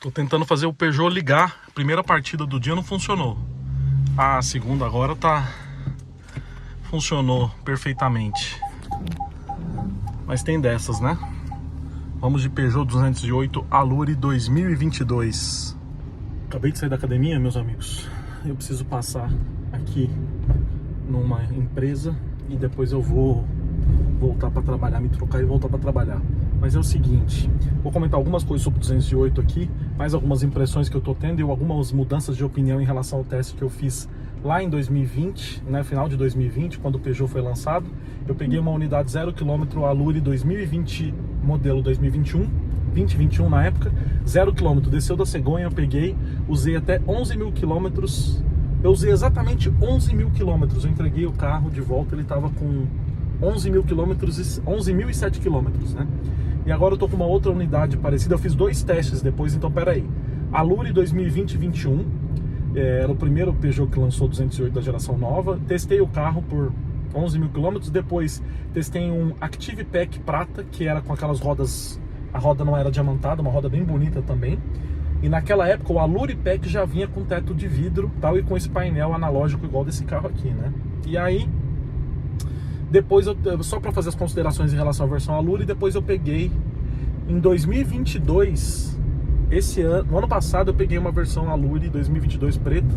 Tô tentando fazer o Peugeot ligar. A primeira partida do dia não funcionou. A segunda agora funcionou perfeitamente. Mas tem dessas, né? Vamos de Peugeot 208 Allure 2022. Acabei de sair da academia, meus amigos. Eu preciso passar aqui numa empresa e depois eu vou voltar para trabalhar, me trocar e voltar para trabalhar. Mas é o seguinte, vou comentar algumas coisas sobre o 208 aqui, mais algumas impressões que eu tô tendo e algumas mudanças de opinião em relação ao teste que eu fiz lá em 2020, né, final de 2020, quando o Peugeot foi lançado. Eu peguei uma unidade 0 km Allure 2020, modelo 2021 na época, 0 km, desceu da cegonha, eu peguei, usei até 11.000 km, eu usei exatamente 11.000 km, eu entreguei o carro de volta, ele estava com 11.000 km, 11.007 km, né? E agora eu tô com uma outra unidade parecida, eu fiz dois testes depois, então peraí. Allure 2020-21, era o primeiro Peugeot que lançou 208 da geração nova, testei o carro por 11.000 km, depois testei um Active Pack prata, que era com aquelas rodas, a roda não era diamantada, uma roda bem bonita também. E naquela época o Allure Pack já vinha com teto de vidro, tal, e com esse painel analógico igual desse carro aqui, né? E aí, depois, só para fazer as considerações em relação à versão Allure, depois eu peguei, em 2022, no ano passado eu peguei uma versão Allure 2022 preta,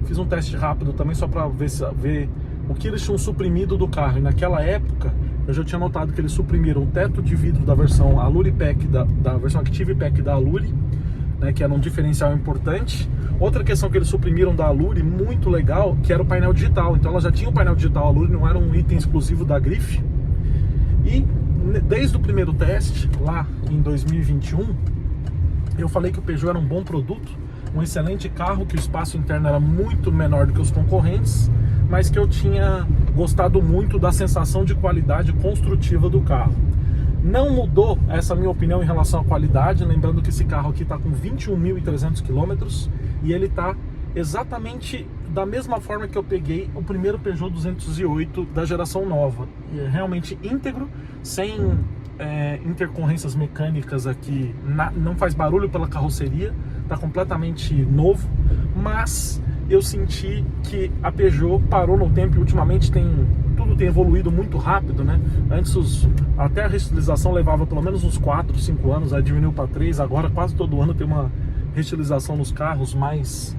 fiz um teste rápido também só para ver o que eles tinham suprimido do carro, e naquela época eu já tinha notado que eles suprimiram o teto de vidro da versão Allure Pack, da versão Active Pack da Allure, né, que era um diferencial importante. Outra questão que eles suprimiram da Allure, muito legal, que era o painel digital. Então ela já tinha o painel digital Allure, não era um item exclusivo da grife. E desde o primeiro teste, lá em 2021, eu falei que o Peugeot era um bom produto, um excelente carro, que o espaço interno era muito menor do que os concorrentes, mas que eu tinha gostado muito da sensação de qualidade construtiva do carro. Não mudou essa minha opinião em relação à qualidade, lembrando que esse carro aqui está com 21.300 km e ele está exatamente da mesma forma que eu peguei o primeiro Peugeot 208 da geração nova. Realmente íntegro, sem intercorrências mecânicas aqui, não faz barulho pela carroceria, está completamente novo, mas eu senti que a Peugeot parou no tempo e ultimamente tudo tem evoluído muito rápido, né? Antes até a restilização levava pelo menos uns 4, 5 anos, aí diminuiu para 3, agora quase todo ano tem uma restilização nos carros mais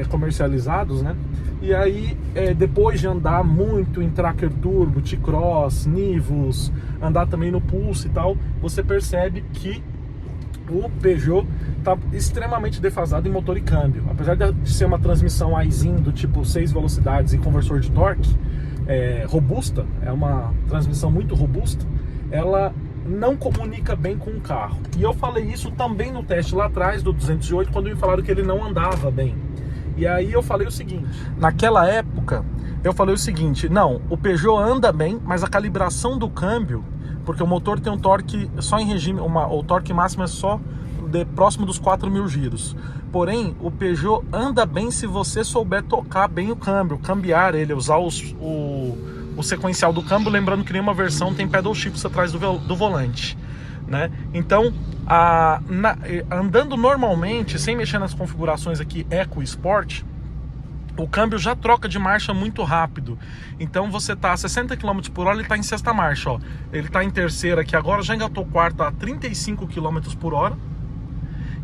comercializados, né? E aí, depois de andar muito em Tracker Turbo, T-Cross, Nivus, andar também no Pulse e tal, você percebe que o Peugeot está extremamente defasado em motor e câmbio. Apesar de ser uma transmissão Aisin do tipo 6 velocidades e conversor de torque robusta, é uma transmissão muito robusta, ela não comunica bem com o carro. E eu falei isso também no teste lá atrás do 208, quando me falaram que ele não andava bem. E aí eu falei o seguinte, naquela época eu falei o seguinte, não, o Peugeot anda bem, mas a calibração do câmbio, porque o motor tem um torque só em regime, o torque máximo é só próximo dos 4.000 giros. Porém, o Peugeot anda bem se você souber tocar bem o câmbio, cambiar ele, usar o sequencial do câmbio, lembrando que nenhuma versão tem pedal shifts atrás do volante, né? Então, andando normalmente, sem mexer nas configurações aqui Eco Sport, o câmbio já troca de marcha muito rápido. Então você tá a 60 km por hora, ele tá em sexta marcha, ó. Ele tá em terceira aqui agora, já engatou quarta a 35 km por hora.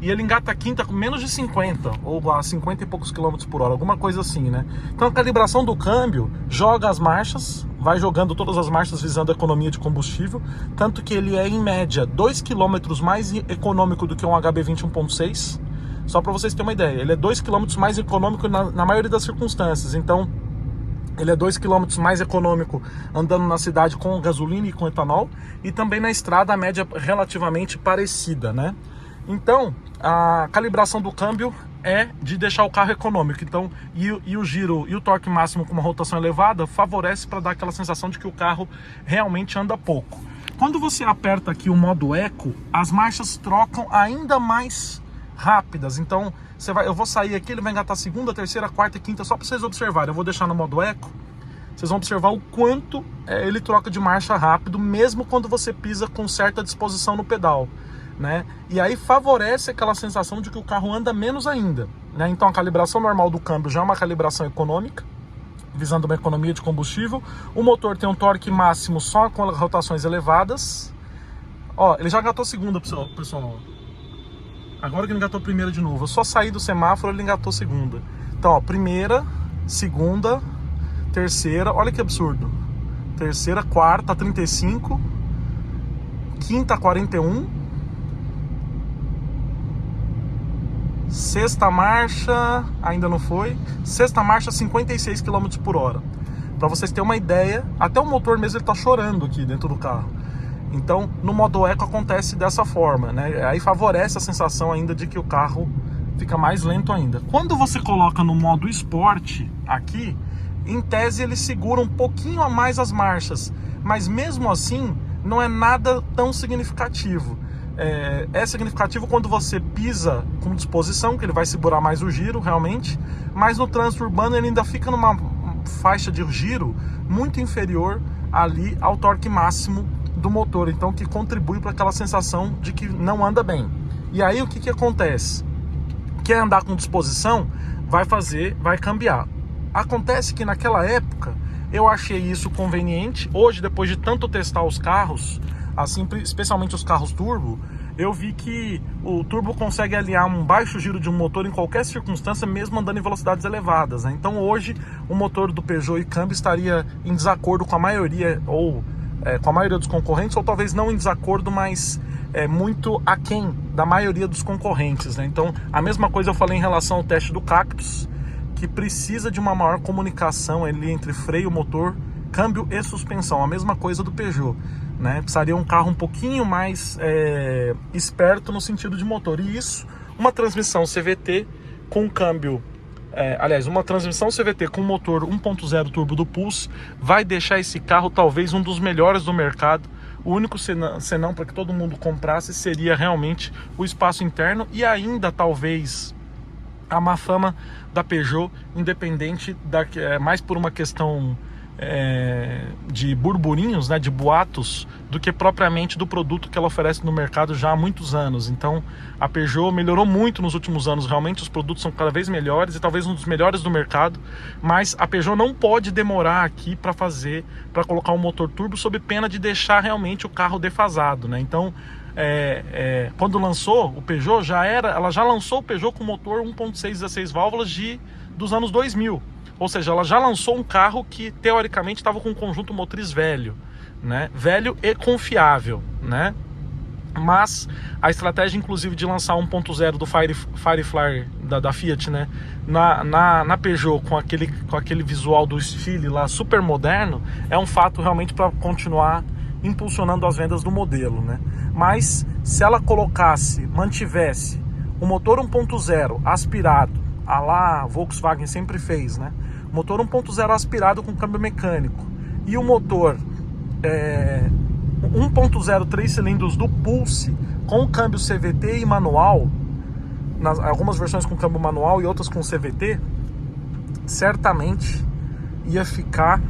E ele engata a quinta com menos de 50, ou a 50 e poucos quilômetros por hora, alguma coisa assim, né? Então a calibração do câmbio joga as marchas, vai jogando todas as marchas visando a economia de combustível, tanto que ele é em média 2 km mais econômico do que um HB20 1.6, só para vocês terem uma ideia, ele é 2 km mais econômico na maioria das circunstâncias. Então ele é 2 km mais econômico andando na cidade com gasolina e com etanol, e também na estrada a média relativamente parecida, né? Então, a calibração do câmbio é de deixar o carro econômico. Então, e o giro e o torque máximo com uma rotação elevada favorece para dar aquela sensação de que o carro realmente anda pouco. Quando você aperta aqui o modo Eco, as marchas trocam ainda mais rápidas. Então, eu vou sair aqui, ele vai engatar segunda, terceira, quarta e quinta, só para vocês observarem. Eu vou deixar no modo Eco. Vocês vão observar o quanto ele troca de marcha rápido, mesmo quando você pisa com certa disposição no pedal. né? E aí favorece aquela sensação de que o carro anda menos ainda, né? Então a calibração normal do câmbio já é uma calibração econômica, visando uma economia de combustível. O motor tem um torque máximo só com rotações elevadas. Ó, ele já engatou segunda, pessoal. Agora que ele engatou primeira de novo. Eu só saí do semáforo, ele engatou segunda. Então, ó, primeira, segunda, terceira, olha que absurdo. Terceira, quarta, 35. Quinta, 41. Sexta marcha, ainda não foi. Sexta marcha, 56 km por hora. Para vocês terem uma ideia, até o motor mesmo ele tá chorando aqui dentro do carro. Então, no modo eco acontece dessa forma, né? Aí favorece a sensação ainda de que o carro fica mais lento ainda. Quando você coloca no modo esporte aqui, em tese ele segura um pouquinho a mais as marchas, mas mesmo assim não é nada tão significativo. É significativo quando você pisa com disposição, que ele vai segurar mais o giro realmente, mas no trânsito urbano ele ainda fica numa faixa de giro muito inferior ali ao torque máximo do motor, então que contribui para aquela sensação de que não anda bem. E aí o que acontece? Quem andar com disposição vai cambiar. Acontece que naquela época eu achei isso conveniente. Hoje, depois de tanto testar os carros, assim, especialmente os carros turbo, eu vi que o turbo consegue aliar um baixo giro de um motor em qualquer circunstância, mesmo andando em velocidades elevadas, né? Então hoje o motor do Peugeot e câmbio estaria em desacordo com a maioria, ou com a maioria dos concorrentes, ou talvez não em desacordo, mas muito aquém da maioria dos concorrentes, né? Então a mesma coisa eu falei em relação ao teste do Cactus, que precisa de uma maior comunicação ali entre freio, motor, câmbio e suspensão. A mesma coisa do Peugeot, né? Precisaria um carro um pouquinho mais esperto no sentido de motor. E isso, uma transmissão CVT com câmbio, uma transmissão CVT com motor 1.0 turbo do Pulse vai deixar esse carro talvez um dos melhores do mercado. O único senão para que todo mundo comprasse seria realmente o espaço interno e ainda talvez a má fama da Peugeot, independente mais por uma questão de burburinhos, né, de boatos, do que propriamente do produto que ela oferece no mercado já há muitos anos. Então a Peugeot melhorou muito nos últimos anos, realmente os produtos são cada vez melhores e talvez um dos melhores do mercado, mas a Peugeot não pode demorar aqui para colocar um motor turbo sob pena de deixar realmente o carro defasado, né? Então quando lançou o Peugeot, ela já lançou o Peugeot com motor 1.6 16 válvulas dos anos 2000. Ou seja, ela já lançou um carro que teoricamente estava com um conjunto motriz velho, né? Velho e confiável, né? Mas a estratégia, inclusive, de lançar 1.0 do Firefly da Fiat, né, na Peugeot com aquele visual do Stile lá super moderno, é um fato realmente para continuar impulsionando as vendas do modelo, né? Mas se ela mantivesse o motor 1.0 aspirado, a lá Volkswagen sempre fez, né? Motor 1.0 aspirado com câmbio mecânico e o motor 1.0 3 cilindros do Pulse com câmbio CVT e manual, algumas versões com câmbio manual e outras com CVT, certamente ia ficar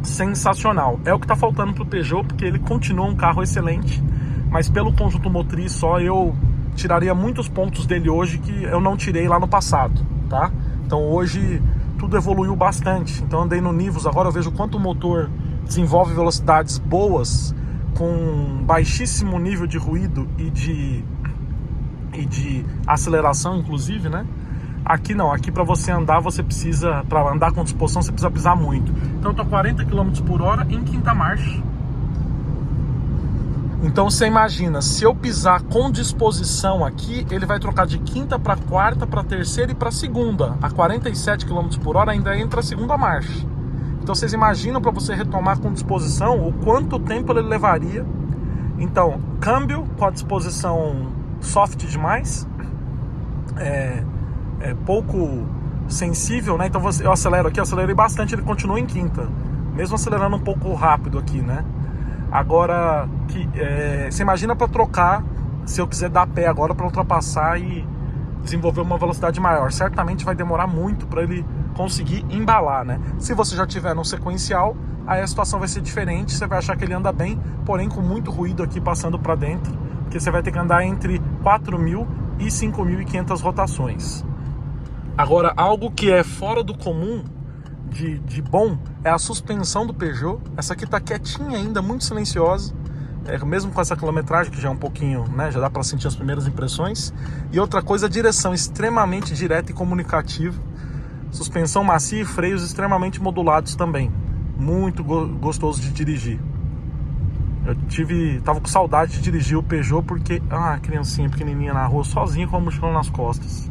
sensacional. É o que está faltando para o Peugeot, porque ele continua um carro excelente, mas pelo conjunto motriz só eu tiraria muitos pontos dele hoje que eu não tirei lá no passado, tá? Então hoje tudo evoluiu bastante. Então andei no Nivus, agora eu vejo quanto o motor desenvolve velocidades boas com baixíssimo nível de ruído e de aceleração, inclusive, né? Aqui não, aqui para você andar, para andar com disposição, você precisa pisar muito. Então eu tô 40 km por hora em quinta marcha. Então você imagina, se eu pisar com disposição aqui, ele vai trocar de quinta para quarta, para terceira e para segunda. A 47 km por hora ainda entra a segunda marcha. Então vocês imaginam, para você retomar com disposição, o quanto tempo ele levaria. Então, câmbio com a disposição soft demais, pouco sensível, né? Então eu acelero aqui, eu acelerei bastante, ele continua em quinta, mesmo acelerando um pouco rápido aqui, né? Agora, você imagina para trocar, se eu quiser dar pé agora para ultrapassar e desenvolver uma velocidade maior, certamente vai demorar muito para ele conseguir embalar, né? Se você já tiver no sequencial, aí a situação vai ser diferente, você vai achar que ele anda bem, porém com muito ruído aqui passando para dentro, que você vai ter que andar entre 4.000 e 5.500 rotações. Agora, algo que é fora do comum de bom é a suspensão do Peugeot. Essa aqui tá quietinha ainda, muito silenciosa, mesmo com essa quilometragem que já é um pouquinho, né, já dá para sentir as primeiras impressões. E outra coisa, a direção extremamente direta e comunicativa, suspensão macia e freios extremamente modulados também, muito gostoso de dirigir. Tava com saudade de dirigir o Peugeot porque, criancinha pequenininha na rua, sozinha com a mochila nas costas.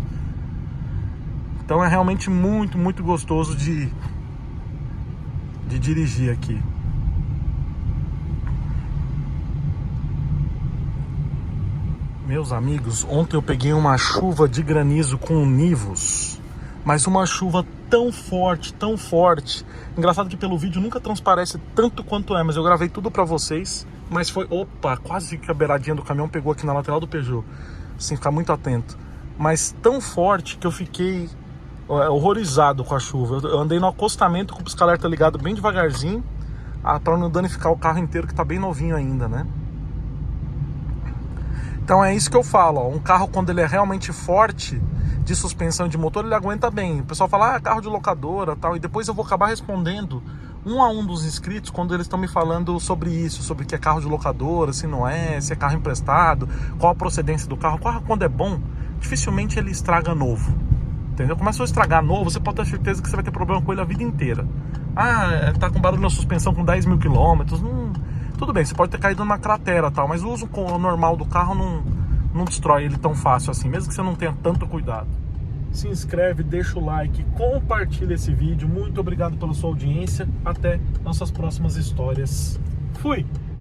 Então é realmente muito, muito gostoso de dirigir aqui. Meus amigos, ontem eu peguei uma chuva de granizo com nivos, mas uma chuva tão forte, tão forte. Engraçado que pelo vídeo nunca transparece tanto quanto é, mas eu gravei tudo pra vocês. Mas foi, quase que a beiradinha do caminhão pegou aqui na lateral do Peugeot, sem ficar muito atento. Mas tão forte que eu fiquei horrorizado com a chuva. Eu andei no acostamento com o pisca-alerta ligado bem devagarzinho, para não danificar o carro inteiro, que tá bem novinho ainda, né? Então é isso que eu falo, ó, um carro quando ele é realmente forte de suspensão de motor, ele aguenta bem. O pessoal fala, carro de locadora, tal, e depois eu vou acabar respondendo um a um dos inscritos quando eles estão me falando sobre isso, sobre que é carro de locadora, se não é, se é carro emprestado, qual a procedência do carro. O carro, quando é bom, dificilmente ele estraga novo, entendeu? Começou a estragar novo, você pode ter certeza que você vai ter problema com ele a vida inteira. Tá com barulho na suspensão com 10.000 quilômetros, tudo bem, você pode ter caído numa cratera, tal, mas o uso normal do carro não destrói ele tão fácil assim, mesmo que você não tenha tanto cuidado. Se inscreve, deixa o like, compartilha esse vídeo. Muito obrigado pela sua audiência. Até nossas próximas histórias. Fui!